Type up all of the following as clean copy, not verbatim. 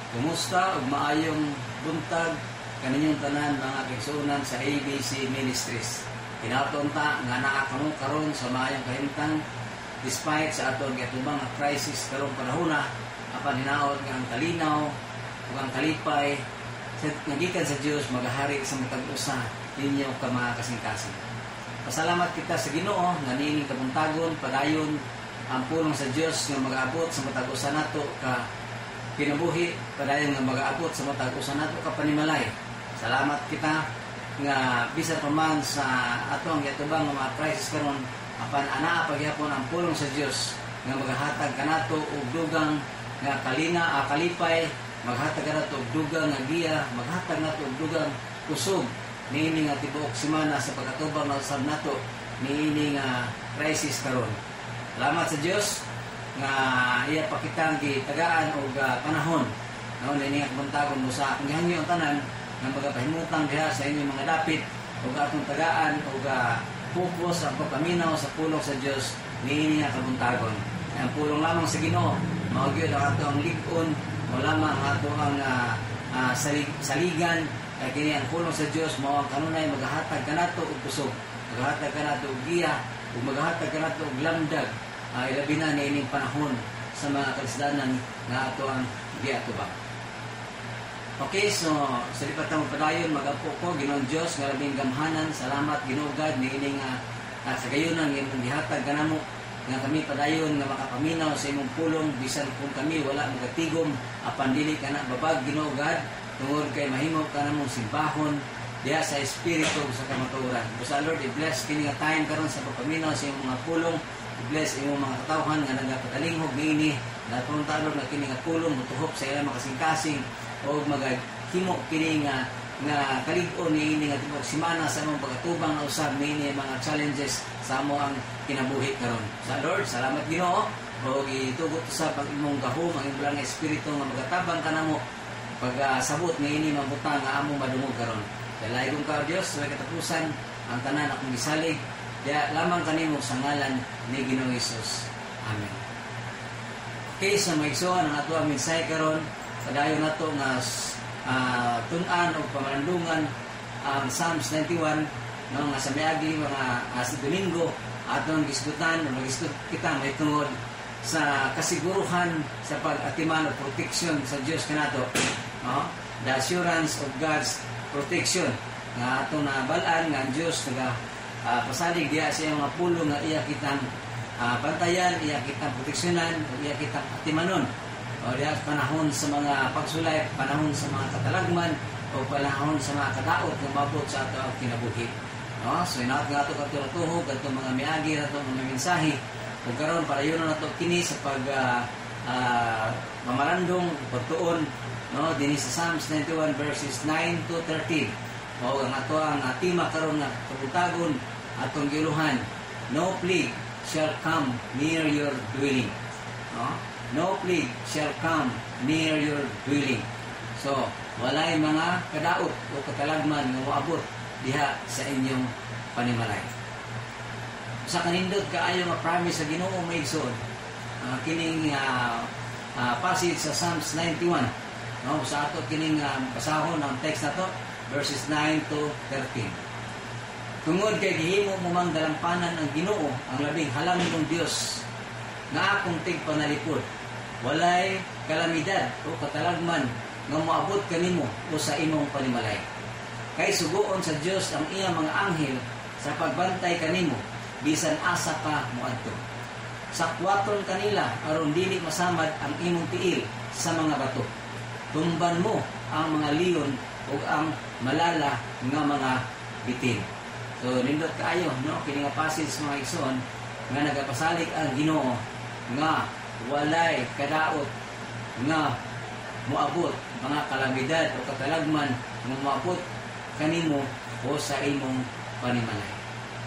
Kumusta ug maayong buntag kaninyong tanan mga kaigsuonan sa ABC Ministries. Hinaton ta nga naa kamo karon sa maayong kahimtang despite sa aton gitubang nga crisis karong panahona, apan hinaot nga ang kalinaw ug ang kalipay nga gikan sa Dios magahari sa matag usa ninyo ka mga kasing-kasing. Pasalamat kita sa Ginoo nga niining kabuntagon padayon ang pulong sa Dios nga mag-abot sa matag usa nato ka kinabuhi, padayon nga mag-aabot sa matag usa nato ka panimalay. Salamat kita nga bisan pa man sa ato ang gitubang nga mga crisis karon, apan anaa pagyapon ang pulong sa Dios nga maghatag kanato og dugang nga kalipay, maghatag kanato og dugang nga giya, maghatag nato og dugang kusog niini nga tibuok semana sa pagkatubang na usab nato niini nga crisis karon. Salamat sa Dios nga iya pakitang gitagaan og panahon noon ini ang buntagon mo sa akong gihanyo ang tanan nga magapahimutang diha sa inyong mga dapit ug atong tagaan ug focus ang pagpaminaw sa pulong sa Dios niini nga kabuntagon. Ang pulong lamang sa Ginoo mao gyud ang ato ang lig-on, o lamang ato ang saligan kay kini ang pulong sa Dios mao ang kanunay maghatag kanato og kusog, maghatag kanato og giya ug maghatag kanato og lamdag. Ilabi na niining panahon sa mga kaisdanan nga ato ang giatubang. Okay, so sa lipat ng padayon mag-apo ko Ginoong Dios nga labing gamhanan. Salamat Ginoo God niining sa gayunan imong gihatag kanamo nga kami padayon nga makapaminaw sa imong pulong bisan kung kami wala magatigom apan dili kana babag Ginoo God tungod kay mahimo kanamong simbahon diha sa espiritu sa kamatuoran. Busa Lord, i-bless kini nga time karon sa pagpaminaw sa imong mga pulong. I-bless imong mga katawhan nga nagapadalinghog niini na puntalo na kini nga pulong mutuhop sa ilang makasing-kasing o magahimo kini nga kalig-on niini nga tibuok semana sa imong pagkatubang na usab niini mga challenges sa amo ang kinabuhi karon. Sa Lord, salamat Ginoo o gitugot sa pag imong gahom ang imong espiritu nga magatabang kanamo pag-sabot niini mabutang nga amo madungog karon. Dalaay kong ka Dios sa katapusan ang tanan akong gisalig diya lamang kanimo sa ngalan ni Ginoong Hesus. Amen. Okay, so maigsoon ang ato ang mensahe karon. Padayon nato nga tun-an o pamalandungan ang Psalms 91 no, nga sa miagi mga sa Domingo atong gisgutan o nagisgot kita may tungod sa kasiguruhan sa pag-atiman o protection sa Dios kanato. No? The assurance of God's protection nga atong nabalaan nga ang Dios pasalig diya sa iyang mga pulo nga iya kitang pantayan, iya kitang proteksyonan, iya kitang atimanon o diya panahon sa mga pagsulay, panahon sa mga katalagman o panahon sa mga kadaot nga mabot sa ato ang kinabuhi. No? So inaot nga ato katulatuhog ato mga miagi ato mga mensahe ug karon para yun nato kini sa pag mamalandong pagtuon no dinhi sa Psalms 91 verses 9 to 13. Mao ang ato ang tema karon nga kabutagon atong giluhan. No plague shall come near your dwelling. No plague shall come near your dwelling. So, walay mga kadaot o katalagman nga moabot diha sa inyong panimalay. Sa kanindot kaayo nga promise sa Ginoo maigsoon. Kining passage sa Psalms 91. No, sa ato kining basahon ang text nato verses 9 to 13. Tungod kay gihimo mo mang dalampanan ang Ginoo ang labing halangin ng Dios nga akong tigpanalipod. Walay kalamidad o katalagman nga moabot kanimo o sa imong panimalay. Kay sugoon sa Dios ang iyang mga anghel sa pagbantay kanimo bisan asa ka moadto. Sakwaton kanila aron dili masamad ang imong tiil sa mga bato. Tumban mo ang mga leon ug ang malala nga mga bitin. So nindot kaayo no kini nga passage mga igsoon nga nagapasalig ang Ginoo nga walay kadaot nga moabot mga kalamidad o katalagman nga moabot kanimo o sa imong panimalay.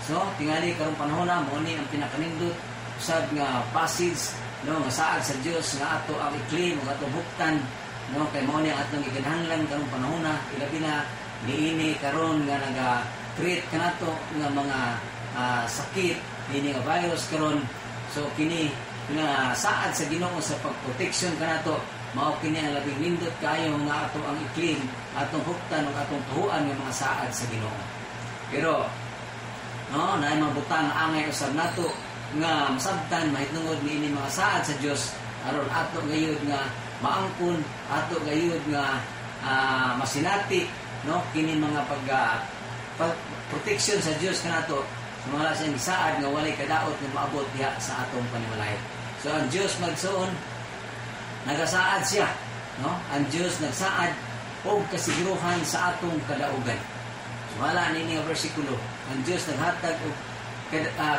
So tingali karong panahon na mo ni ang pinakanindot usab nga passage no nga saad sa Dios nga ato ang i-claim ug ato buktan no kay mao ni ang atong gikinahanglan karong panahon na ilabi na niini karon nga naga-treat kanato nga mga sakit niini nga virus karon. So kini nga saad sa Ginoo sa pagproteksyon kanato mao kini ang labing nindot kayo nga ato ang iklim, atong huktan ug atong tuhuan ng mga saad sa Ginoo. Pero no, naay mga butang angay usab nato nga masabtan mahitungod niini mga saad sa Dios aron ato gayud nga maangkon, ato gayud nga masinati no kini mga protection sa Dios kanato sumala sa saad nga walay kadaot nga maabot diha sa atong panimalay. So ang Dios magsuon nagasaad siya, no? Ang Dios nagsaad og kasiguruhan sa atong kadaugan. Sumala nini nga bersikulo, ang Dios naghatag og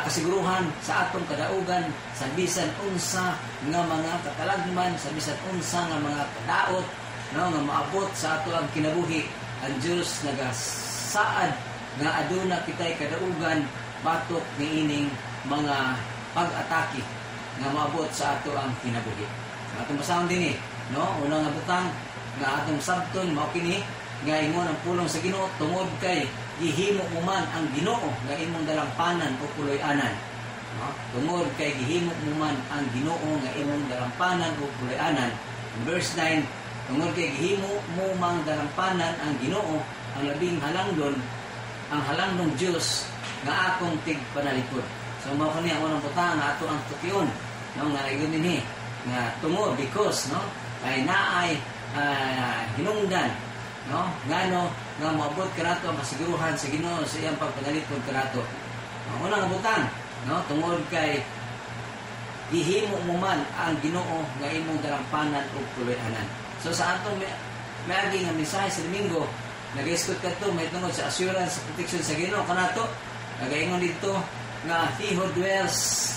kasiguruhan sa atong kadaugan sa bisan unsa nga mga katalagman, sa bisan unsa nga mga kadaot, no, nga maabot sa ato ang kinabuhi. Ang Dios nagasaad nga aduna kitay kadaugan batok niining mga pag-atake nga maabot sa ato ang kinabuhi. Atong basahon din no, una nga butang nga atong sabton mao kini nga ingon ang pulong sa Ginoo tungod kay gihimo mo man ang Ginoo nga imong dalampanan o puloy-anan. No? Tungod kay gihimo mo man ang Ginoo nga imong dalampanan o puloy-anan. Verse 9, tungod kay gihimo mo mang dalampanan ang Ginoo ang labing halangdon, ang halangdong Dios nga akong tigpanalikod. So mao kani ang unang butang nga ato ang tukion, no, nga igon dinhi nga tungod because no ay naay hinungdan no ngano nga maabot kanato ang kasiguruhan sa Ginoo sa iyang pagpanalikod kanato. Ang unang butang no tungod kay gihimo mo man ang Ginoo nga imong dalampanan ug puloy-anan. So sa atong may nga mensahe sa Domingo nag-iskot kadto may tungod sa assurance sa protection sa Ginoo kanato. Nagaingon dito nga he who dwells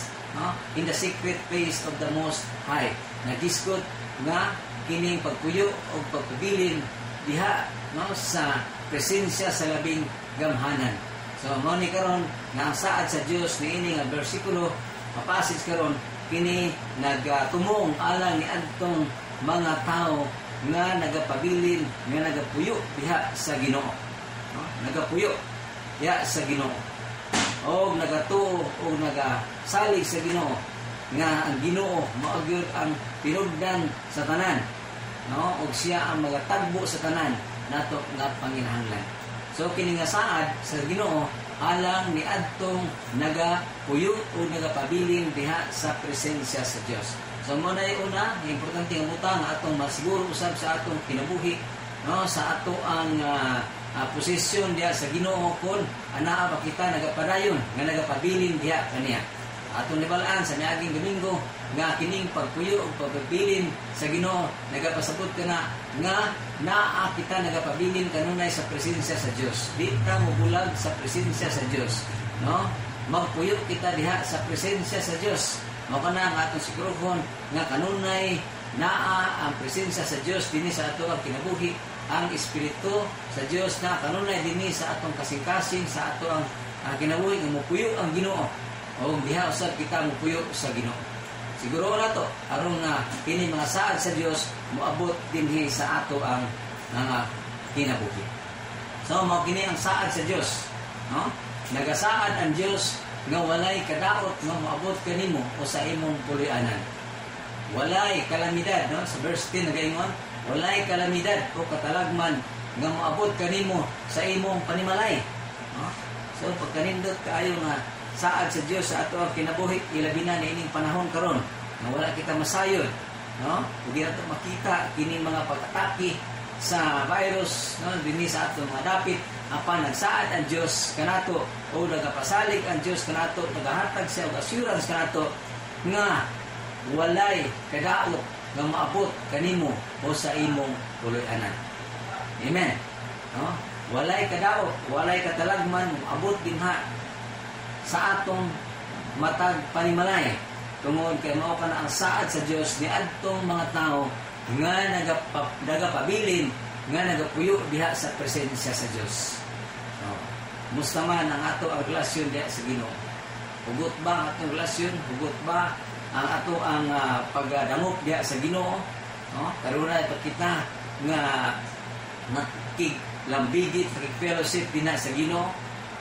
in the secret place of the Most High. Nag-iskot nga kining pagpuyo o pagpabilin diha no, sa presensya sa labing gamhanan. So mao ni karon nga ang saad sa Dios niini nga bersikulo mapasid karon kini nagtumong alang ni adtong mga tao nga nagapabilin nga nagapuyo diha sa Ginoo. No? Nagapuyo diha sa Ginoo. O nagatuo o nagasalig sa Ginoo nga ang Ginoo mao gyud ang pinugdan sa tanan, no, og siya ang magatagbo sa tanan nato nga panginahanglan. So kini nga saad sa Ginoo alang ni adtong nagapuyo o nagapabilin diha sa presensya sa Dios. So mo na una, importante nga butang nga atong masiguro usab sa atong kinabuhi, no, sa ato ang posisyon diha sa Ginoo kon anaa ba kita nagapadayon nga nagapabilin diha kaniya. Atong nibalaan sa miaging Domingo nga kining pagpuyo ug pagpabilin sa Ginoo nagapasabot kana nga naa kita nagapabilin kanunay sa presensya sa Dios. Di ta mobulag sa presensya sa Dios, no? Magpuyo kita diha sa presensya sa Dios. Mao kana nga atong sigurohon nga kanunay naa ang presensya sa Dios dinhi sa ato ang kinabuhi. Ang Espiritu sa Dios na kanunay dinhi sa atong kasing-kasing sa ato ang kinabuhi nga mopuyo ang Ginoo o diha usab kita mopuyo sa Ginoo. Siguro na to aron nga kini mga saad sa Dios moabot dinhi sa ato ang mga kinabuhi. So mao kini ang saad sa Dios, no? Nagasaad ang Dios nga walay kadaot nga moabot kanimo o sa imong puloy-anan. Walay kalamidad, no? Sa verse 10 nagaingon, walay kalamidad o katalagman nga moabot kanimo sa imong panimalay. No? So pagkanindot kaayo nga saad sa Dios sa ato ang kinabuhi ilabi na niining panahon karon nga wala kita masayod, no? Ug di nato makita kining mga pag-atake sa virus, no, dinhi sa ato mga dapit apan nagsaad ang Dios kanato o nagapasalig ang Dios kanato, nagahatag siya og assurance kanato nga walay kadaot nga maabot kanimo o sa imong puloy-anan. Amen. No? Walay kadaot, walay katalagman maabot dinha sa atong matag panimalay. Tungod kay mao kana ang saad sa Dios ni adtong mga tao nga nagapabilin nga nagapuyo diha sa presensya sa Dios. No? Musta man ang ato ang relasyon diha sa Ginoo? Hugot ba ang atong relasyon? Hugot ba ang ato ang pagdamop diha sa Ginoo? No? Karunay pa kita nga nakiglambigit, nakig-fellowship dinha sa Ginoo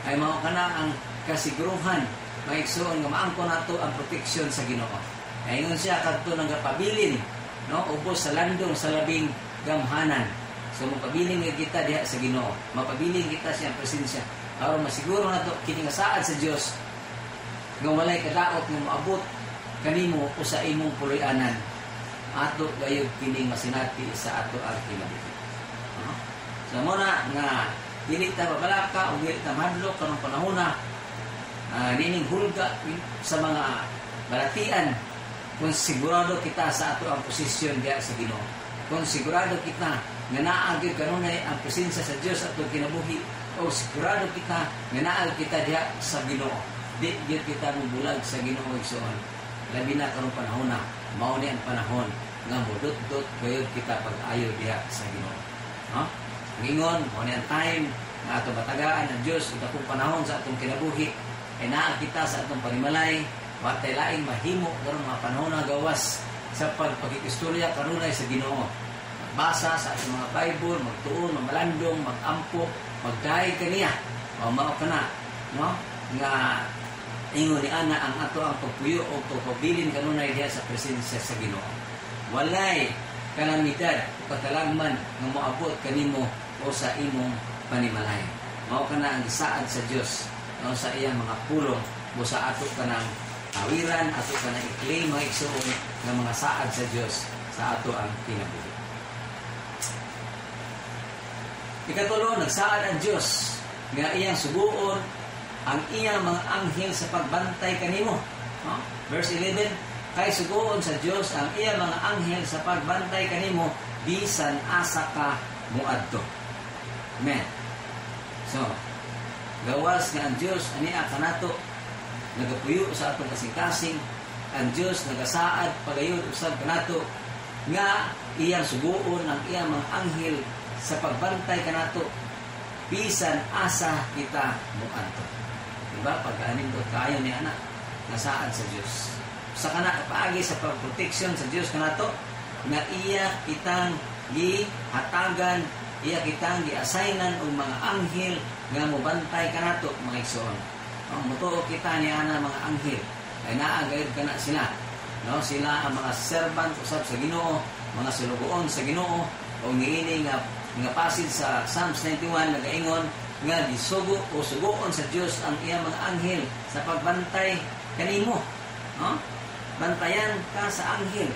ay mao kana ang kasiguruhan maigsoon nga maangkon nato ang proteksyon sa Ginoo. Ayun siya kadto nagapabilin no, ubos sa landong sa labing gamhanan. So mapabiling kita diha sa Ginoo, mapabiling kita siyang presensya aron masiguro nato kini nga saad sa Dios nga walay kadaot nga moabot kanimo o sa imong puloy-anan ato gayud kini masinati sa ato ang kinabuhi. So muna nga dili ta babalaka o dili ta madlok kanang panahona nining hulga sa mga balatian kung sigurado kita sa ato ang posisyon diha sa Ginoo. Kung sigurado kita nga naa gyud kanunay ang presensya sa Dios ato kinabuhi o sigurado kita nga naa kita diha sa Ginoo. Di gyud kita mubulag sa Ginoo igsoon. Labi na karong panahon na mao ni ang panahon nga modot-dot gayud kita pag-ayo diha sa Ginoo. Ngingon mao ni ang time nga ato batagaan ang Dios ug akong panahon sa atong kinabuhi ay naa kita sa atong panimalay watay laing mahimo karong mga panahon na gawas sa pagpakikistorya kanunay sa Ginoo. Magbasa sa atong mga Bible, magtuon, mamalandong, magampo, magdaig kaniya. O mao kana, no? Nga ingon ni ana ang ato ang pagpuyo o pagpabilin kanunay diha sa presensya sa Ginoo. Walay kalamidad o katalagman nga moabot kanimo o sa imong panimalay. Mao kana ang gisaad sa Dios no, sa iyang mga pulong o sa ato kanang awiran, ato kanang i-claim mga igsoon nga mga saad sa Dios sa ato ang kinabuhi. Ikatulo, nagsaad ang Dios nga iyang suguon ang iyang mga anghel sa pagbantay kanimo. No? Verse 11, kay suguon sa Dios ang iyang mga anghel sa pagbantay kanimo bisan asa ka muadto. Amen. So, gawas nga ang Dios ania kanato nagapuyo sa atong kasing-kasing, ang Dios nagasaad pagayod usab kanato nga iyang suguon ang iyang mga anghel sa pagbantay kanato bisan asa kita muadto. Diba? Pag-anin ko kayo ni anak nasaad sa Dios. Sa kana paagi sa pagproteksyon sa Dios kanato nga iya kitang gihatagan, iya kitang gi-assignan og mga anghel nga mobantay kanato mga igsoon. Mutuo kita ni ana mga anghel ay naa gayud kana sila. No, sila ang mga servant usab sa Ginoo, mga sulugoon sa Ginoo o niini nga passage sa Psalms 91 nagaingon nga gisugo o sugoon sa Dios ang iyang mga anghel sa pagbantay kanimo. No? Bantayan ka sa anghel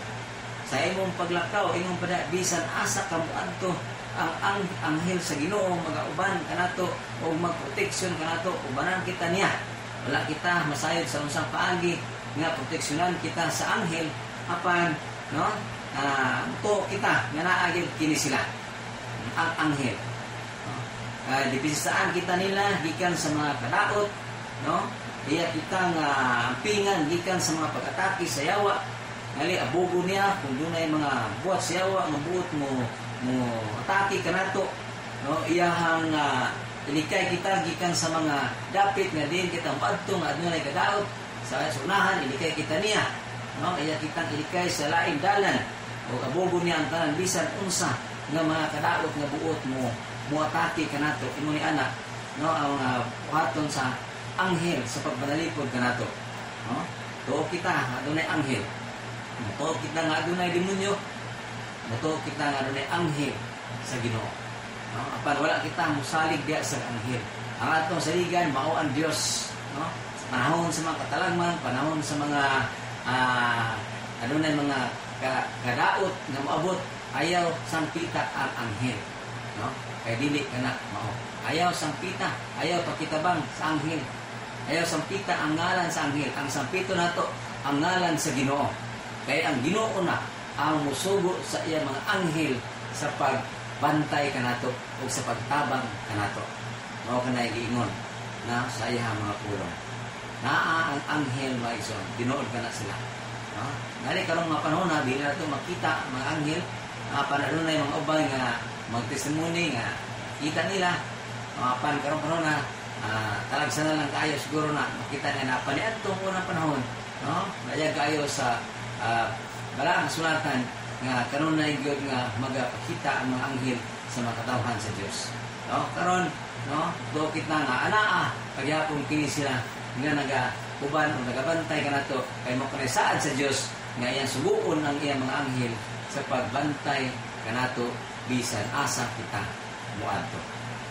sa imong paglakaw, imong bisan asa ka moadto ang anghel sa Ginoo magauban kanato o magproteksyon kanato ubanan kita niya. Wala kita masayod sa unsang paagi nga proteksyonan kita sa anghel apan no to kita nga naa gyud kini sila ang anghel. Dipisaan kita nila gikan sa mga kadaot, no? Iya kita nga pingan gikan sa mga pag-atake sa yawa. Ngali abugo niya kung dunay mga buhat sa yawa nga buot mo atake kanato, no? Iyahang ilikay kita gikan sa mga dapit nga din kita padto nga adunay kadaot sa unahan ilikay kita niya, no? Iya kitang ilikay sa laing dalan o abugo niya ang tanan bisan unsa nga mga kadaot nga buot mo atake kanato imo ni anak, no, ang buhaton sa anghel sa pagbanalipod kanato, no? Tuo kita adunay anghel, tuo kita nga adunay demonyo, tuo kita nga adunay anghel sa Ginoo, no? Apan wala kita mosalig diha sa anghel. Ang atong saligan mao ang Dios, no? Panahon sa mga katalagman, panahon sa mga adunay mga kadaot nga moabot ayaw sampita ang anghel, no? Kay dili kana mao. Ayaw sampita, ayaw pakitabang sa anghel. Ayaw sampita ang ngalan sa anghel. Ang sampito nato ang ngalan sa Ginoo. Kay ang Ginoo na ang musugo sa iya mga anghel sa pagbantay kanato o sa pagtabang kanato. Mao kanay giingon na sa iya mga pulong. Naa ang anghel maison, tinuod kana sila. No? Ngali karong mga panahon na dili nato makita mga anghel, panadunay mga ubay nga magtestimony nga kita nila pan karon na talagsa na lang kayo siguro na makita na paniadtong unang panahon, no? Daya kayo sa balaang sulatan nga karon na gyud nga magapakita ang mga anghel sa mga katawhan sa Dios, no? Karon, no, do kita nga anaa pagyapon kini sila nga nagauban o nagabantay kanato kay mo kanay saad sa Dios nga iyang subuon ang iyang mga anghel sa pagbantay kanato bisan asa kita muadto.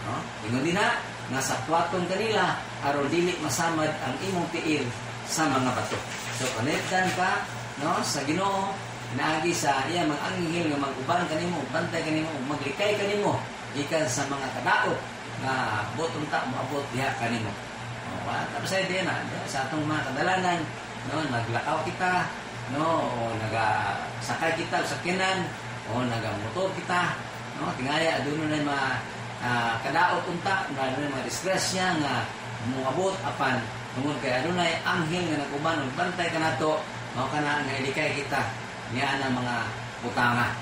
No? Ingon din na nga sakwaton kanila aron dili masamad ang imong tiil sa mga bato. So konektan ka no sa Ginoo naagi sa iyang mga anghel nga mag-uban kanimo, bantay kanimo, maglikay kanimo gikan sa mga kadaot nga botong ta moabot diha kanimo. Tapos ay din sa atong mga kadalanan no naglakaw kita no o nagasakay kita sa sakyanan o nagamotor kita no tingaya aduna na mga kadaot unta na mga disgrasya nga moabot apan tungod kay adunay anghel nga naguban ug bantay kanato mao kana nga ilikay kita niya ang mga butanga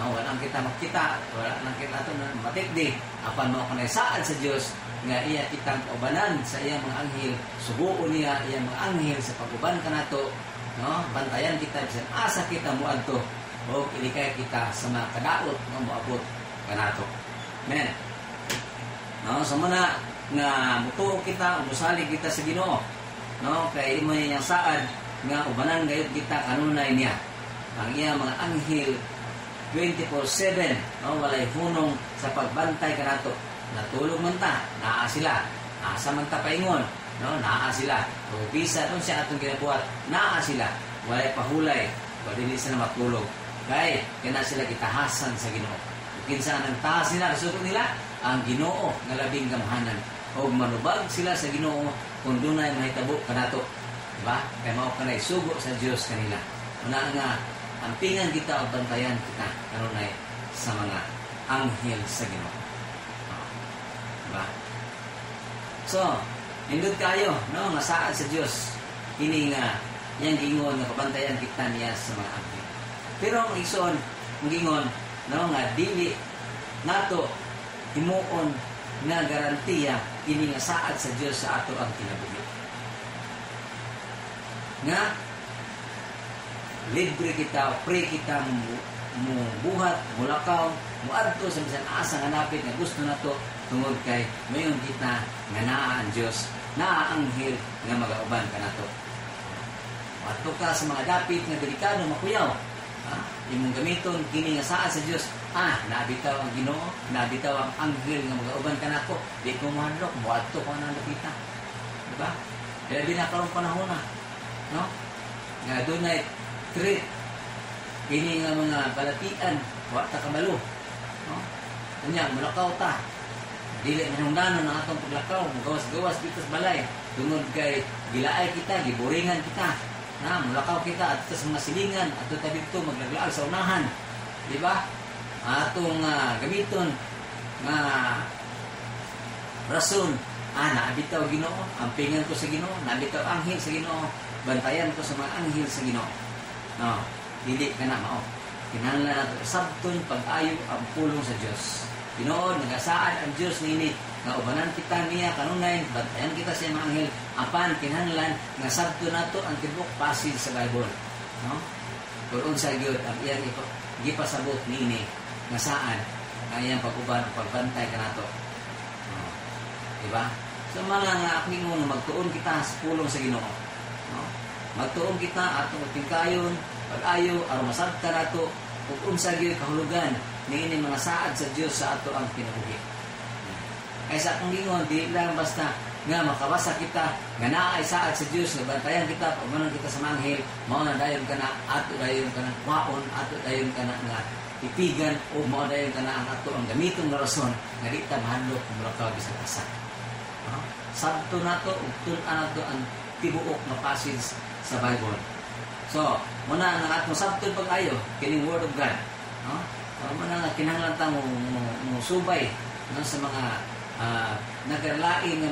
no wala kita makita wala nang kita ato matikdi apan mao kanay saad sa Dios nga iya kitang kaubanan sa iyang mga anghel subuon niya iyang mga anghel sa paguban kanato no bantayan kita bisan asa kita muadto o ilikay kita sa mga kadaot nga moabot kanato. Amen. No sa muna nga mutuo kita umusalig kita sa Ginoo no kay imo niyang saad nga ubanan gayud kita kanunay niya ang iyang mga anghel 24/7 no walay hunong sa pagbantay kanato. Natulog man ta, naa sila. Asa man ta paingon, no, naa sila. O bisa siya atong ginabuhat, naa sila. Walay pahulay, dili sila matulog. Kay kana sila gitahasan sa Ginoo. Kinsa nang taas nila resulta nila ang Ginoo nga labing gamhanan. O manubag sila sa Ginoo kung dunay mahitabo kanato. Diba? Kay mao kanay sugo sa Dios kanila. Una nga ampingan kita o bantayan kita kanunay sa mga anghel sa Ginoo. Diba? So, nindot kayo, no, nga saad sa Dios kini nga yang gingon nga kabantayan kita niya sa mga anghel. Pero ang ison, ang gingon, no, nga dili nato himuon nga garantiya kini nga saad sa Dios sa ato ang kinabuhi. Nga libre kita, free kita buhat, mulakaw, muadto sa bisan asa nga napit nga gusto nato tungod kay mayon kita nga naa ang Dios, naa ang anghel nga magauban kanato. Adto ka sa mga dapit nga delikado makuyaw. Imong gamiton kini nga saad sa Dios. Nabitaw ang Ginoo, nabitaw ang anghel nga magauban kanako. Di ko mahadlok, muadto ko nang napita. Diba? Kaya di na karong panahon na. No? Nga dunay treat kini nga mga balatian, wa ta kabalo. No? Unya mulakaw ta. Dili manungdanon ang atong paglakaw, gawas-gawas dito sa balay. Tungod kay gilaay kita, giboringan kita. Na mulakaw kita at sa mga silingan at tabi dito maglaglaag sa unahan. Di ba? Atong gamiton nga rason, naabitaw Ginoo, ampingan ko sa Ginoo, nabitaw anghel sa Ginoo, bantayan ko sa mga anghel sa Ginoo. No, dili kana mao. Kinahanglan nato sabton pag-ayo ang pulong sa Dios. Ginoo, nagasaad ang Dios nini nga ubanan kita niya kanunay, bantayan kita sa mga anghel, apan kinahanglan nga sabto nato ang tibok passage sa Bible. No? Kung unsa gyud ang iyang gipasabot niini nga saan ang iyang pag-uban o pagbantay kanato. No? Diba? So mga nga akmingon magtuon kita sa pulong sa Ginoo. No? Magtuon kita atong tingkayon, pag-ayo aron masabta nato ug unsa gyud kahulugan niini mga saad sa Dios sa ato ang kinabuhi. Kaysa akong gingon, di lang basta nga makabasa kita nga naay saad sa Dios nga bantayan kita pagmanon kita sa manghel, mao na dayon kana ato dayon kana waon, ato dayon kana nga ipigan o mao dayon kana ang ato ang gamiton nga rason nga di ta mahadlok kung mulakaw bisan asa. Sabto nato ug tun-an nato ang tibuok nga passage sa Bible. So, muna nga atong sabton pag-ayo kining Word of God. Muna nga kinahanglan ta mo subay no, sa mga nagarlain nga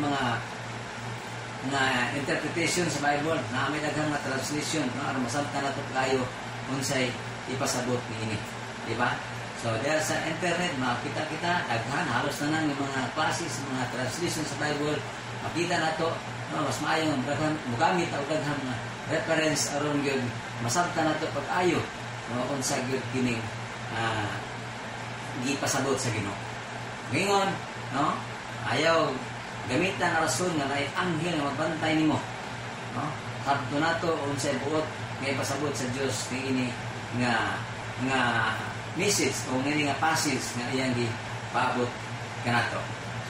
mga interpretation sa Bible na may daghang nga translation no aron masabtan nato kayo unsay ipasabot niini, di ba? So there sa internet makita kita daghan halos na nang mga classes, mga translation sa Bible, makita nato no, mas maayo nga daghang mogamit og daghang reference aron gyud masabtan nato pag-ayo no unsay gyud kining gipasabot sa Ginoo. Ngayon, no? Ayaw gamitan na rason nga may anghel nga magbantay nimo. No? Kadto nato unsay buot nga ipasabot sa Dios ini nga message o nga passage nga iyang gipaabot kanato.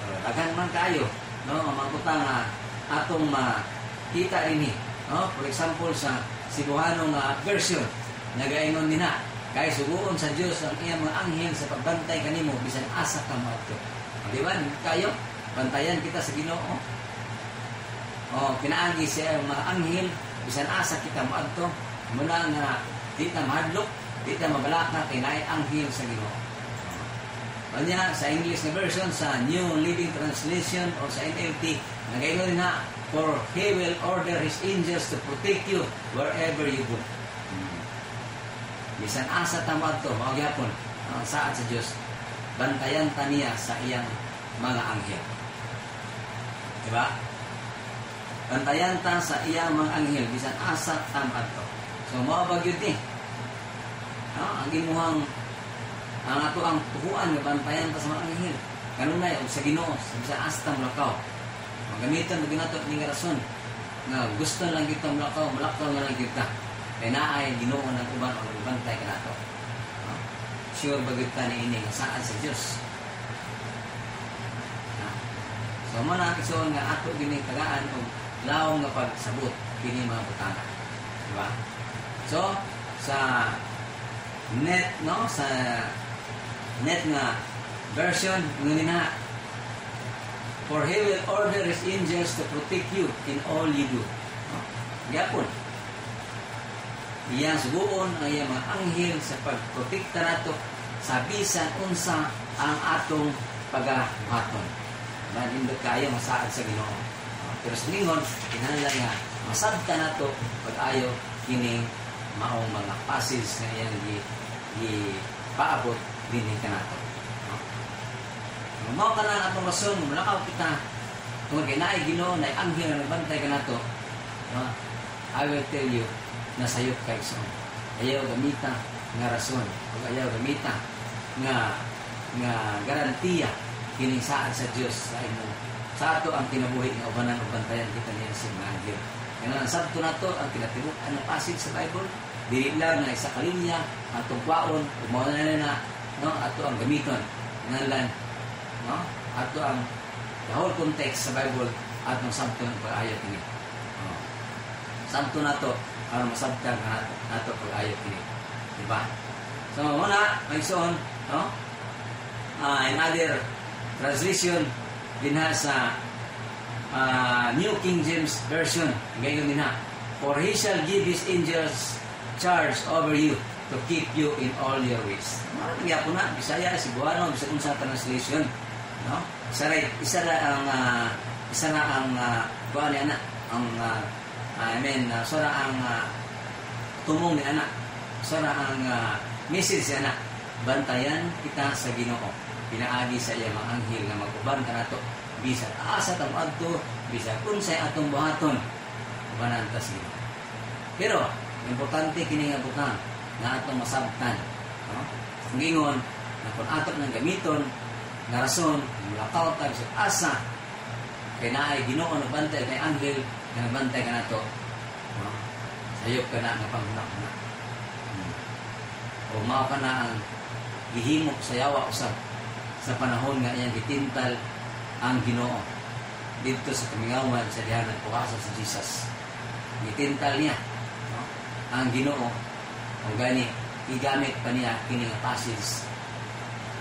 So daghan man kayo no mga butang nga atong makita ini, no? For example sa Cebuano nga version nagaingon nina kay suguon sa Dios ang iyang mga anghel sa pagbantay kanimo bisan asa ka moadto. Di ba? Kayo bantayan kita sa Ginoo. Pinaagi siya ang mga anghel bisan asa kita moadto muna nga di ta mahadlok, di ta mabalaka kay naay anghel sa Ginoo. Kanya sa English na version sa New Living Translation o sa NLT nagaingon na for he will order his angels to protect you wherever you go. Bisan asa ta moadto mao gyapon ang saad sa Dios bantayan ta niya sa iyang mga anghel. Diba? Bantayan ta sa iyang mga anghel bisan asa ta moadto. So mao ba gyud ni? Ang imuhang ang ato ang tuhuan nga bantayan ta sa mga anghel. Kanunay og sa Ginoo sa asta mulakaw. Magamitan mo ginato ning rason nga gusto lang kita mulakaw nga lang kita. Kay naay Ginoo nang uban o bantay kanato. Sure ba gyud ta ni ini nga saan sa Dios? So mo na kison nga ato gini tagaan og laom nga pagsabot kini mga butana. Diba? So sa net no sa net nga version nguni na for he will order his angels to protect you in all you do. Gyapon iyang suguon ang iyang mga anghel sa pagprotekta nato sa bisan unsa ang atong pagabuhaton. Manindot kayo masaad sa Ginoo. Pero sa lingon kinahanglan nga masabta nato pag-ayo kini maong mga passage nga iyang paabot dinhi kanato. Mao kana atong rason mulakaw kita tungod kay naay Ginoo naay anghel nga nagbantay kanato. I will tell you na sayop kay so. Ayaw gamita nga rason ug ayaw gamita nga garantiya kining saad sa Dios sa imo. Sa ato ang kinabuhi nga ubanan ug bantayan kita niya sa mga anghel. Kaya sabto nato ang kinatibuk-an nga passage sa Bible. Dili lang nga isa ka linya atong kwaon ug mao na no ato ang gamiton nganlan no ato ang the whole context sa Bible atong sabton pag-ayo kini. Sabto nato aron masabtan nato pag-ayo kini. Diba? So muna magsuon no another translation dinha sa New King James Version gayon dinha for he shall give his angels charge over you to keep you in all your ways. Mga po na, Bisaya, Cebuano, bisa kung sa translation. No? Isa na ang kuha ni anak. Sora ang tumong ni anak. Sora ang message ni anak. Bantayan kita sa Ginoo. Pinaagi sa iya mga anghel nga mag-uban ka nato. Bisa asa tang adto, bisa kung sa atong buhaton. Ubanan ta sa Ginoo. Pero, importante kini nga butang na atong masabtan. No? Ngingon na kung ato nang gamiton nga rason mulakaw tag sa asa kay naay Ginoo nga bantay kay anghel nga bantay kanato. No? Sayop ka na nga pangunak na. O mao ka na ang gihimo sa yawa usab sa panahon nga iyang gitintal ang Ginoo dito sa kamingawan sa diha nagpukaso sa Jesus. Gitintal niya ang Ginoo o gani igamit pa niya kini nga passage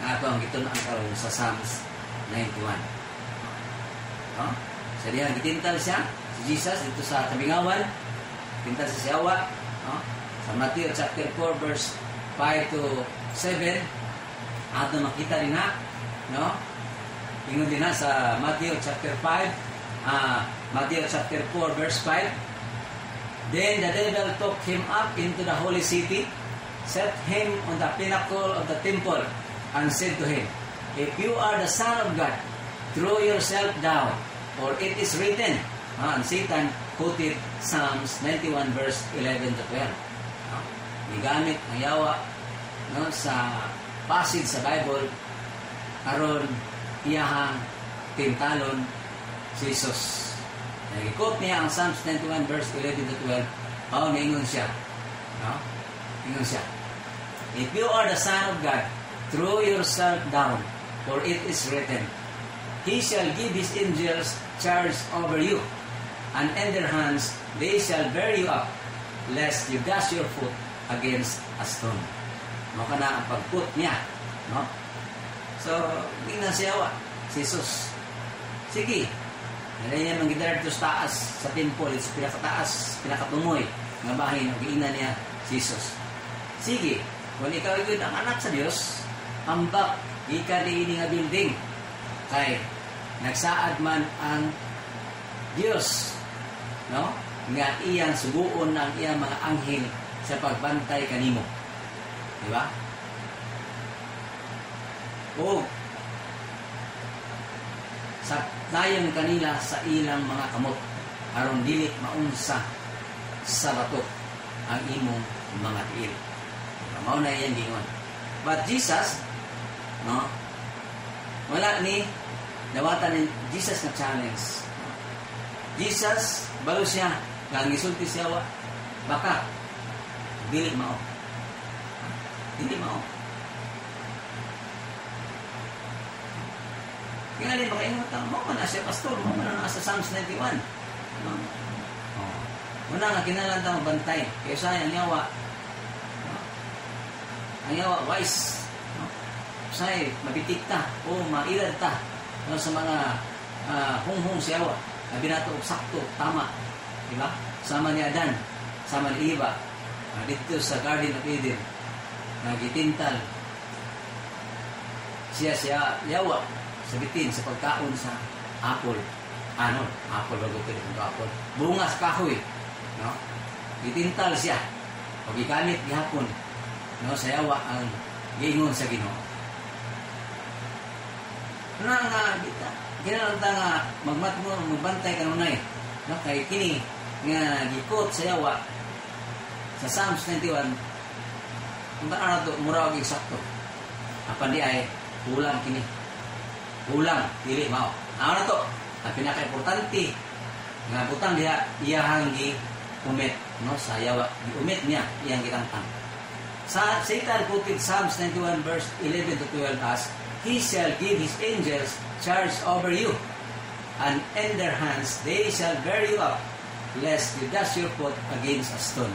nga ato ang gitun-an karon sa Psalms 91. No? Sa diha gitintal siya si Jesus dito sa Tabingawan, tintal sa Siawa, no? Sa Matthew chapter 4 verse 5 to 7 ato makita din na, no? Ingon din na sa Matthew chapter 5, Matthew chapter 4 verse 5. Then the devil took him up into the holy city, set him on the pinnacle of the temple, and said to him, if you are the Son of God, throw yourself down, for it is written. And Satan quoted Psalms 91 verse 11 to 12. Nigamit ng yawa no, sa passage sa Bible, aron iyahang tintalon si Jesus. Nag-quote niya ang Psalms 91 verse 11 to 12. Ningon siya, No? Ingon siya. If you are the Son of God, throw yourself down, for it is written, He shall give His angels charge over you, and in their hands they shall bear you up, lest you dash your foot against a stone. No, kana ang pagput niya. No? So, tingnan siya si Jesus. Sige. Nalay niya manggidar ito sa taas, sa temple, sa pinakataas, pinakatumoy, nga bahin, giinan niya si Jesus. Sige. Kung ikaw yun ang anak sa Diyos, ambak, ika di ini nga building. Kay, nagsaad man ang Diyos, no? Nga iyang subuon ang iyang mga anghel sa pagbantay kanimo. Di ba? O, sa dayon kanila sa ilang mga kamot, aron dili maunsa sa bato ang imong mga tiil. Mao na iyang gingon. But Jesus, no? Wala ni dawatan ni Jesus na challenge. Jesus, balo siya, nga gisulti siya baka dili mao. Dili mao. Kaya rin baka inutang mo na siya pastor, mo na nasa Psalms 91. No? Oh. Muna nga kinalanta mo bantay. Kaya sayang yawa. Ang yawa wise. No? Say mabitik ta o mailad ta, no, sa mga hung-hung siyawa. Binato sakto, tama. Di ba? Sama ni Adan, sama ni Eva, dito sa Garden of Eden, nagitintal siya yawa sa bitin sa pagkaon sa apple. Apple bago ko dito apple. Bungas kahoy, no? Gitintal siya. O gigamit gihapon, no, sa yawa ang giingon sa Ginoo. Nga kinalanta nga magbantay kanunay, no, kay kini nga gikot sa yawa sa Psalms 91. Kung na to murag eksakto. Apan di ay ulang kini. Ulang dili mao. Ano na to? Ang pinaka-importante nga butang diha iyahang gi-umit, no, sa yawa. Gi-umit niya iyang gitangtang. Sa Satan quoted Psalms 91 verse 11 to 12 as, He shall give His angels charge over you, and in their hands they shall bear you up, lest you dash your foot against a stone.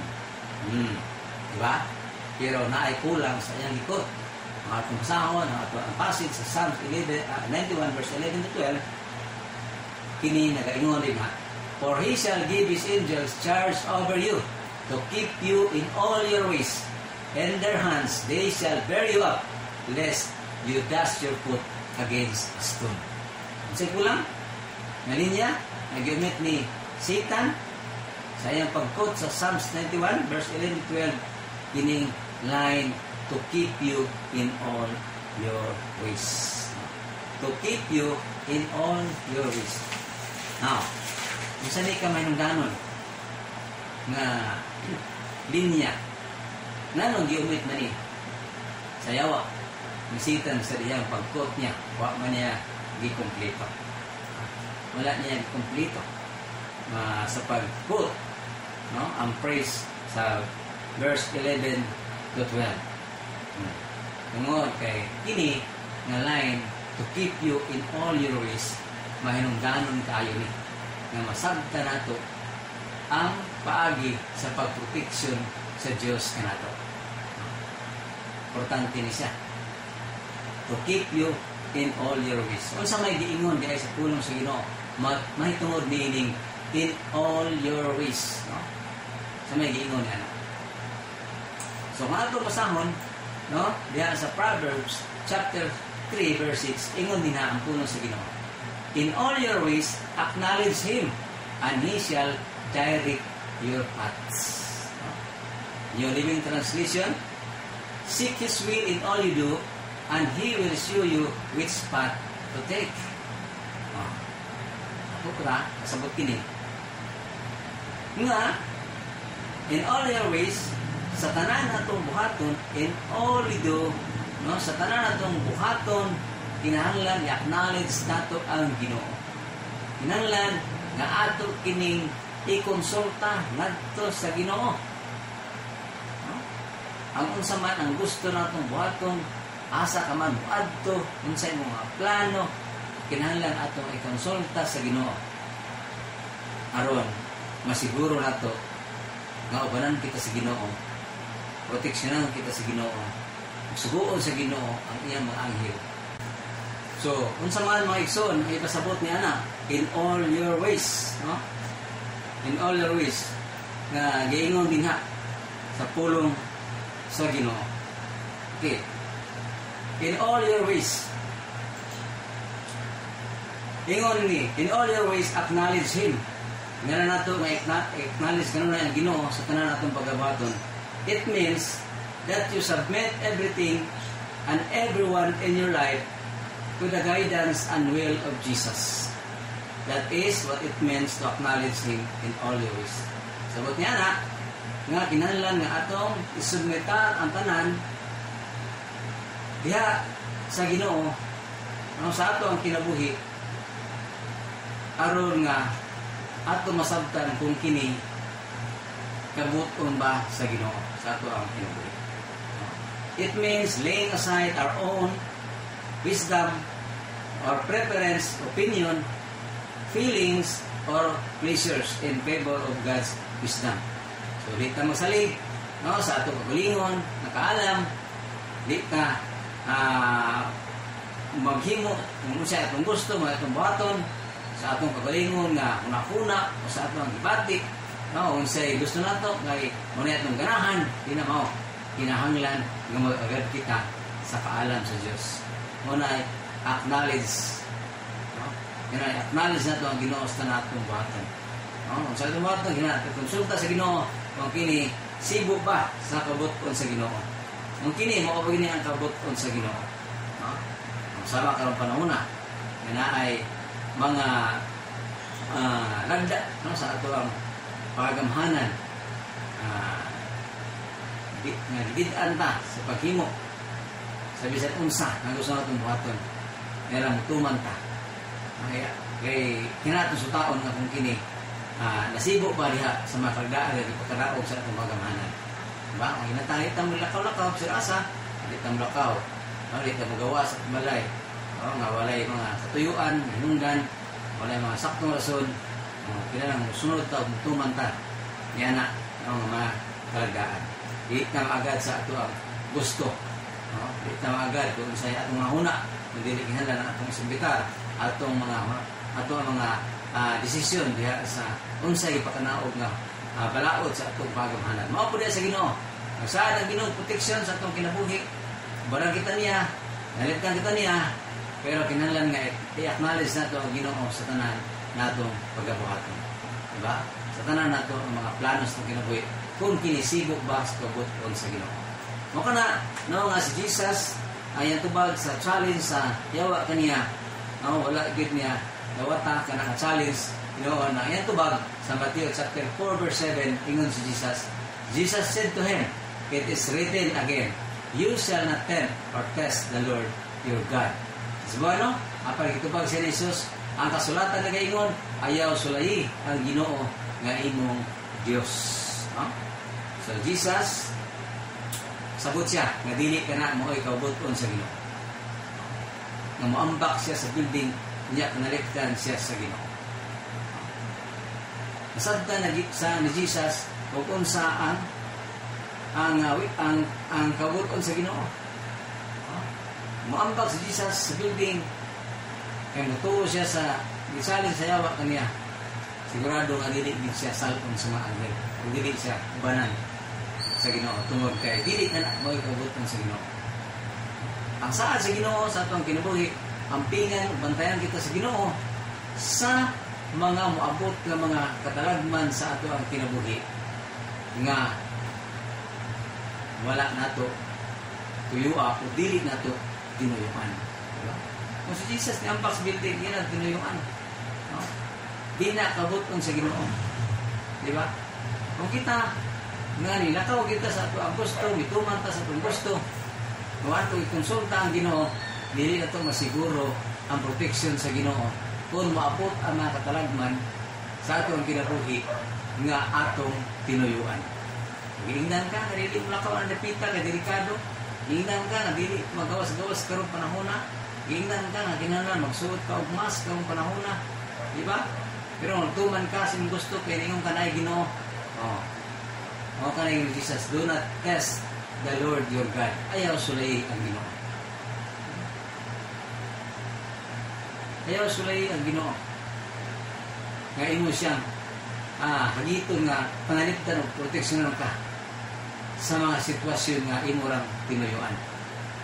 Diba? Pero naay kulang sa iyang likod. Ang atong basahon, ang passage sa Psalms 91 verse 11 to 12, kini nagaingon din ha. For He shall give His angels charge over you, to keep you in all your ways. In their hands they shall bear you up, lest you dash your foot against a stone. Unsay kulang? Nga linya, nag-umit ni Satan sa iyang pag-quote sa Psalms 91 verse 11 to 12, kining line, to keep you in all your ways. To keep you in all your ways. Now, kung saan ka may nungganon nga linya, nanong giumit man ni sa yawa, misitan sa diyang pag-quote niya, wak man niya di-kompleto. Wala niya di-kompleto sa pag-quote, no? Ang praise sa verse 11 to 12. Tungod kay kini nga line, to keep you in all your ways, mahinungdanon kayo ni nga masabta nato ang paagi sa pagproteksyon sa Diyos kanato. Importante ni siya. To keep you in all your ways. Unsa may giingon diay sa pulong sa Ginoo, mahitungod meaning in all your ways, no? Sa may giingon ana. So nga ato basahon, no, diha sa Proverbs chapter 3 verse 6, ingon din ang pulong sa Ginoo. In all your ways acknowledge Him, and He shall direct your paths. No? New Living Translation, seek His will in all you do, and He will show you which path to take. Ako kra, kasabot kini. Nga, in all your ways, sa tanan natong buhaton, in all you do, no, sa tanan natong buhaton, kinahanglan i-acknowledge nato ang Ginoo. Kinahanglan nga ato kining ikonsulta ngadto sa Ginoo. ang unsa man ang gusto natong buhaton, asa ka man muadto, unsay imong mga plano, kinahanglan atong ikonsulta sa Ginoo. Aron masiguro nato nga ubanan kita sa Ginoo, proteksyonan kita sa Ginoo, suguon sa Ginoo ang iyang mga anghel. So, unsa man mga igsoon, ay pasabot ni ana, in all your ways, no? In all your ways, nga giingon dinha sa pulong sa Ginoo. Okay. In all your ways. Ingon ni, in all your ways acknowledge Him. Nga na nato nga acknowledge ganun na ang Ginoo sa tanan natong pagabaton. It means that you submit everything and everyone in your life to the guidance and will of Jesus. That is what it means to acknowledge Him in all your ways. Sabot niya na, nga kinahanglan nga atong isubmitan ang tanan diha sa Ginoo, sa ato ang kinabuhi, aron nga ato masabtan kung kini kabuton ba sa Ginoo, sa ato ang kinabuhi. It means laying aside our own wisdom or preference, opinion, feelings, or pleasures in favor of God's wisdom. So, di ka masalig, no, sa atong kagalingon, nakaalam, di ka maghimo, kung siya atong gusto, mga atong buhaton, sa atong kagalingon nga una-una, o sa atong ibatik, no, kung siya gusto nato, ngay muna atong ganahan, di na mao, kinahanglan nga mag-agad kita sa kaalam sa Diyos. Muna ay acknowledge, no? Acknowledge nato ang Ginoo sa natong buhaton. No? Kung sa atong buhaton, konsulta sa Ginoo, kung kini sibo ba sa kabuton sa Ginoo. Kung kini mao ba ang kabuton sa Ginoo. No? Kung sama karong panahona, na ay mga lagda, no, sa ato ang pagamhanan, nga gidid-an ta sa paghimo sa bisan unsa nga gusto natong buhaton, nga mutuman ta. Kay kinatong sutaon nga kung kini nasibo ba diha sa mga kagdaan at ipagkadaog sa atong pagamhanan. Diba? Ang hinatangit ang lakaw-lakaw sa asa, hindi ang lakaw, hindi ang magawa sa balay, nga walay mga katuyuan, hinungdan, walay mga saktong rason, kailangan sunod ta, mutuman ta, yan na, mga kagdaan. Di na agad sa ato ang gusto. Di na agad kung sa atong mga huna, hindi kinahanglan ang atong isumbitar, atong mga desisyon diha sa unsay ipakanaog nga balaod sa atong pagamhanan. Mao po diha sa Ginoo. Saan ang Ginoo proteksyon sa atong kinabuhi? Barang kita niya, naliptan kita niya, pero kinahanglan nga i-acknowledge nato ang Ginoo sa tanan natong pagabuhaton. Diba? Sa tanan nato ang mga plano sa kinabuhi, kung kinisibok ba sa kabuton sa Ginoo. Mao kana no nga si Jesus ay tubag sa challenge sa yawa kaniya. No, wala gid niya dawata kana challenge, na yan tubag sa Matthew chapter 4 verse 7, ingon si Jesus. Jesus said to him, "It is written again, you shall not tempt or test the Lord your God." Subano, apay gitubag si Jesus, ang kasulatan nga ingon, ayaw sulayi ang Ginoo nga imong Dios. No? So Jesus sabot siya nga dili kana mo ikabuton sa Ginoo. Nga moambak siya sa building niya, kanaliktan siya sa Ginoo. Nasabta na sa ni Jesus kung unsa ang kabuton sa Ginoo. Moambak si Jesus sa building kay mutuo siya sa gisalin sa yawa kaniya. Sigurado nga dili gid siya salpon sa mga anghel. Dili siya ubanan sa Ginoo tungod kay dili na mo kabuton sa Ginoo. Ang saad sa Ginoo sa atong kinabuhi, ampingan, bantayan kita sa Ginoo sa mga moabot nga mga katalagman sa ato ang kinabuhi nga wala nato tuyua o dili nato tinuyuan. Diba? Kung si Jesus ni ambak sa building, yun ang tinuyuan. No? Di na kabuton sa Ginoo. Diba? Kung kita nga nilakaw kita sa ato ang gusto, mituman ta sa atong gusto, kung ato ikonsulta ang Ginoo, dili na ito masiguro ang proteksyon sa Ginoo kung maabot ang mga katalagman sa atong kinabuhi nga atong tinuyuan. Giingnan ka nga dili mulakaw ang dapita kay delikado. Giingnan ka nga dili magawas-gawas karong panahona. Giingnan ka nga kinahanglan magsuot ka og mask karong panahona. Di ba? Pero tuman ka sa gusto kay ingon ka na Ginoo. Oh. Mao ka ni Jesus, do not test the Lord your God. Ayaw sulay ang Ginoo. Ayaw sulay ang Ginoo. Nga imo siyang hagiton nga panalipdan og proteksyonan ka sa mga sitwasyon nga imo rang tinuyuan.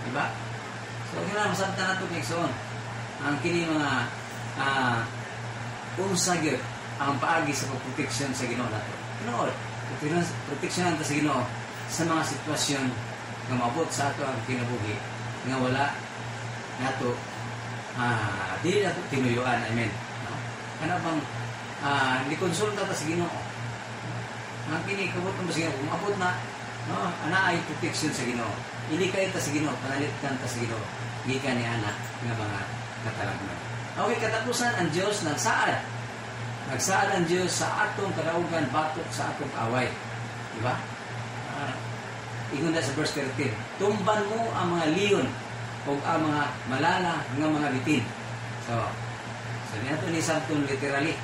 Di ba? So kinahanglan masabtan nato kay igsoon. Ang kini mga unsa gyud ang paagi sa proteksyon sa Ginoo nato. Tinuod, proteksyonan ta sa Ginoo sa mga sitwasyon nga maabot sa ato ang kinabuhi nga wala nato dili nato tinuyuan. Amen. No? Kana bang nikonsulta ta sa Ginoo. Ang kini kabot mo sa Ginoo kung maabot na no, ana ay proteksyon sa Ginoo. Ilikay ta sa Ginoo, panalitdan ta sa Ginoo gikan ni ana nga mga katalagman. Okay, katapusan ang Diyos nagsaad. Nagsaad ang Diyos sa atong kadaugan batok sa atong kaaway. Diba? Ingon na sa verse 13. Tumban mo ang mga leon o ang mga malala nga mga bitin. So niya ito ni Samson literally.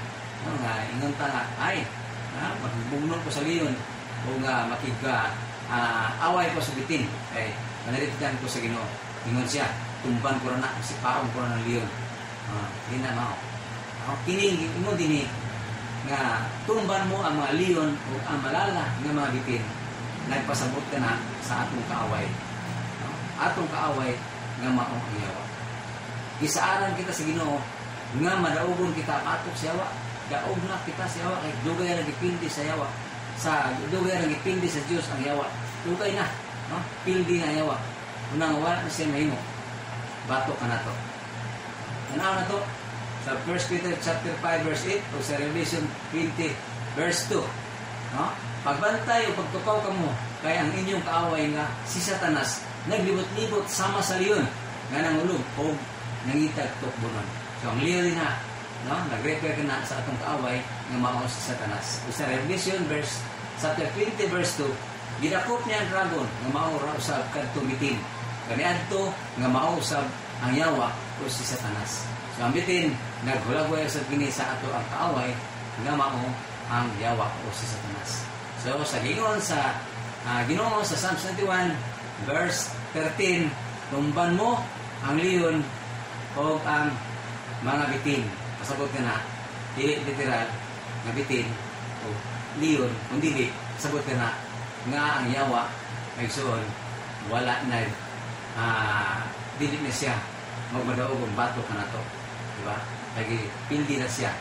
No, nga, ingon ta nga, ay, magbugnog ko sa leon o nga makiga away ko sa bitin. Kaya manaritikan ko sa Ginoo. Ingon siya, tumban ko na, sipaon ko na ng leon. Hindi na mao. Kini mo din nga tumban mo ang mga leon o ang malala nga mga bitin. Nagpasabot ka na sa atong kaaway. Atong kaaway nga mao ang yawa. Isaaran kita sa Ginoo nga madaugon kita patok sa yawa. Daog na kita sa yawa kay dugay ra gipindi sa yawa. Sa dugay ra gipindi sa Dios ang yawa. Dugay na, no? Pildi na yawa. Unang wala na siya mahimo. Batok ka na to. Ano na to? Sa 1 Peter chapter 5 verse 8 o sa Revelation 20 verse 2. No? Pagbantay o pagtukaw ka mo kay ang inyong kaaway nga si Satanas naglibot-libot sama sa leon nga nangulog o nangitag tukbunon. So ang leon na, no? Nag-refer ka na sa atong kaaway nga mao si Satanas. O sa Revelation verse chapter 20 verse 2, gidakop niya ang dragon nga mao ra usab kadtong bitin. Kaniadto nga mao usab ang yawa o si Satanas. So ang bitin naghulagway sa kini sa ato ang kaaway nga mao ang yawa o si Satanas. So sa gingon sa Ginoo sa Psalm 91 verse 13, tumban mo ang leon o ang mga bitin. Pasabot ka na, dili literal nga bitin o leon, kundi dili pasabot ka na nga ang yawa ay suon wala na dili na siya magmadaog ang bato ka na to. Diba? Lagi pildi na siya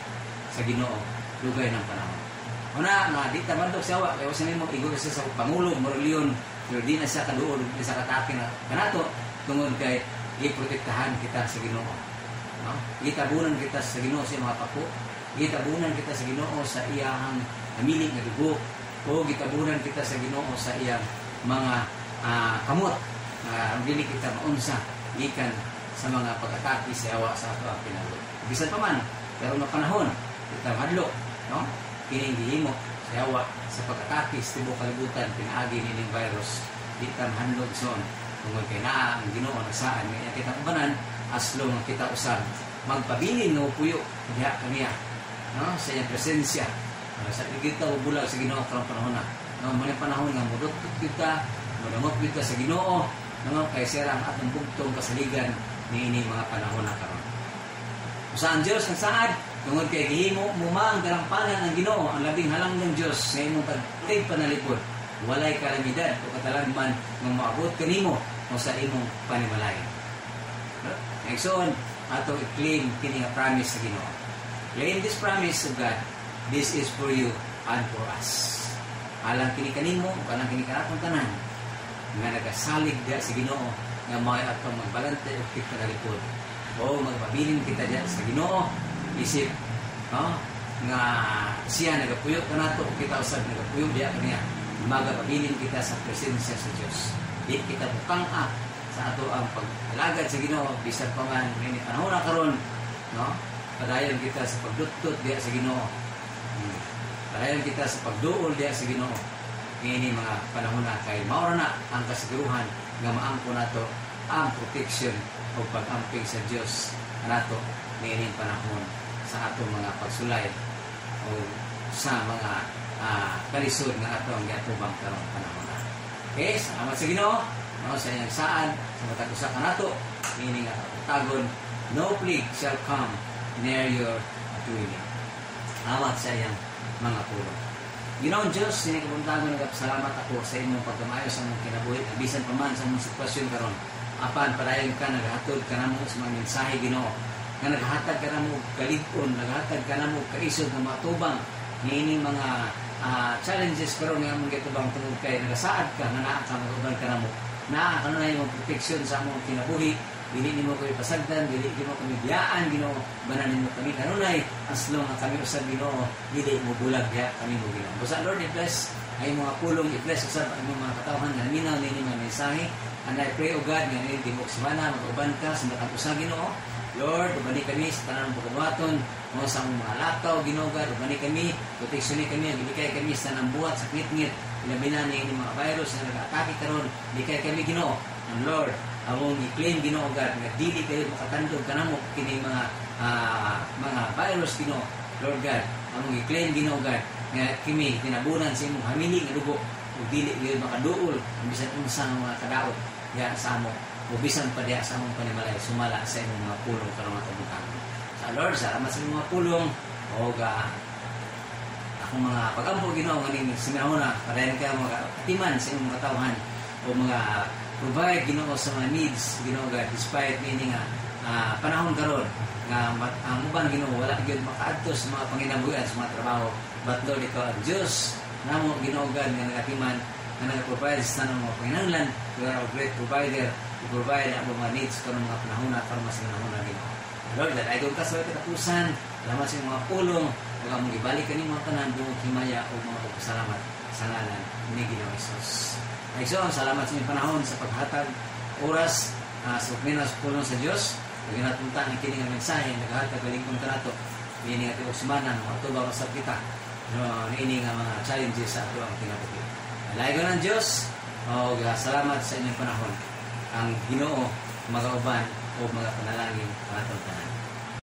sa Ginoo dugay ng panahon. Una nga di ta mandog siya wa kay wasa nimo igor siya sa pangulog mo leon, pero di na siya kaduol, di sa katake na kanato tungod kay giprotektahan kita sa Ginoo. No? Gitabunan kita sa Ginoo sa mga papo, gitabunan kita sa Ginoo sa iyang namili nga dugo, o gitabunan kita sa Ginoo sa iyang mga kamot nga dili kita maunsa gikan sa mga pagkataki sa yawa sa ato ang pinalog. Bisan pa man, pero na panahon, kita madlok, no? Kining gihimo sa yawa sa pagkataki sa tibuok kalibutan, pinaagi nining virus, di ka mahandlog son. Tungod kay naa ang Ginoo nagsaan nga kita ubanan, aslo nga kita usab magpabilin no puyo diha kaniya, no? Sa iyang presensya. Sa kita bulag sa Ginoo karong panahon na. No, man panahon nga mudot kita, madamot kita sa Ginoo, no? Kay sira ang atong bugtong kasaligan niini mga panahon na karon. Usa ang Dios ang saad tungod kay gihimo mumang garampanan ang Ginoo ang labing halangdong Dios sa imong pagtig panalipod. Walay kalamidad o katalagman nga maabot kanimo o sa imong panimalayan. Exon ato i-claim kini nga promise sa Ginoo. Claim this promise of God. This is for you and for us. Alang kini kanimo, alang kini kanatong tanan nga nagasalig diha sa Ginoo nga mao atong magbalante og panalipod. O magpabilin kita diha sa Ginoo isip nga siya nagapuyo kanato kita usab nagapuyo diha kaniya magapabilin kita sa presensya sa Dios. Di kita bukang sa ato ang pag-alagad sa Ginoo bisan pa man ini panahon na karon, no? Padayon kita sa pagdutot diha sa Ginoo. Padayon kita sa pagduol diha sa Ginoo. niini mga panahon na kay mao na ang kasiguruhan nga maangko nato ang protection o pag-amping sa Dios nato niini panahon sa atong mga pagsulay o sa mga kalisod nga atong giatubang karong panahon na. Okay, salamat sa Ginoo sa iyang saan sa matag usa kanato niini nga tagon, no plague shall come near your dwelling. Salamat sa iyang mga pulong. Ginoong Diyos, sinikabuntagon nagpasalamat ako sa inyong pagkamayo sa mong kinabuhi. Bisan pa man sa mong sitwasyon karon. Apan, padayon ka, naghatod ka na mo sa mga mensahe, Ginoo. Nga naghatag ka na mo kaligpon, naghatag ka na mo kaisod ng mga tubang. Niining mga challenges karon nga mong gitubang tungod kay nagasaad ka, nga naa ka, mag-uban ka na mo. Naa ka na yung proteksyon sa mong kinabuhi. Dili nimo kami pasagdan, dili nimo kami biyaan, Ginoo. Banan nimo kami kanunay, as long as kami usab, Ginoo, dili mo bulag ya kami mo, Ginoo. Busa Lord, i-bless ay mga pulong, i-bless usab ang mga katawhan nga minaw nini mga mensahe. And I pray, O God, nga nini dimok semana mag-uban ka sa matag usa, Ginoo. Lord, ubani kami sa tanang pagkabuhaton, mga sa mga lakaw, Ginoo God, ubani kami, proteksyon kami, gilikay kami sa tanang buhat, sa ngit-ngit, ilabi na ni mga virus na nag-atake karon, gilikay kami, Ginoo. And Lord, among i-claim, Ginoo God, nga dili kayo makatandog kanamo kini mga virus, Ginoo. Lord God, among i-claim, Ginoo God, nga kimi tinabunan sa imong hamili nga dugo ug dili kayo makaduol ang bisan unsa nga mga kadaot ya sa amo o bisan pa diha sa among panimalay sumala sa imong mga pulong karong kabutangan. Sa Lord, salamat sa imong mga pulong o akong mga pagampo, Ginoo, nga ning sinahuna padayon ka mga katiman sa imong katawhan o mga provide, Ginoo, sa mga needs, Ginoo God, despite nini nga panahon karon nga ang uban, Ginoo, wala gyud makaadto sa mga panginabuhian sa mga trabaho, but Lord, ikaw ang Diyos namo, Ginoo God, nga nagatiman nga nag-provide sa mga panginahanglan. You are a great provider. You provide ang mga needs ko ng mga panahon na para mas panahon na, Ginoo. Lord, that I don't kasaway katapusan, salamat sa mga pulong ug among ibalik kaning mga tanan buong himaya o mga pagpasalamat sa ngalan ni Ginoong Hesus. So, salamat sa inyong panahon sa paghatag oras sa pagminas pulong sa Diyos. Pag natunta ang kining nga mensahe, naghatag galingkong kanato. Ini nga tiwag sumana, mga tubaw sa kita. Ini nga mga challenges sa ato ang kinabuhi. Alay ng Diyos, salamat sa inyong panahon. Ang Ginoo, mga uban o mga panalangin, panatong tanan.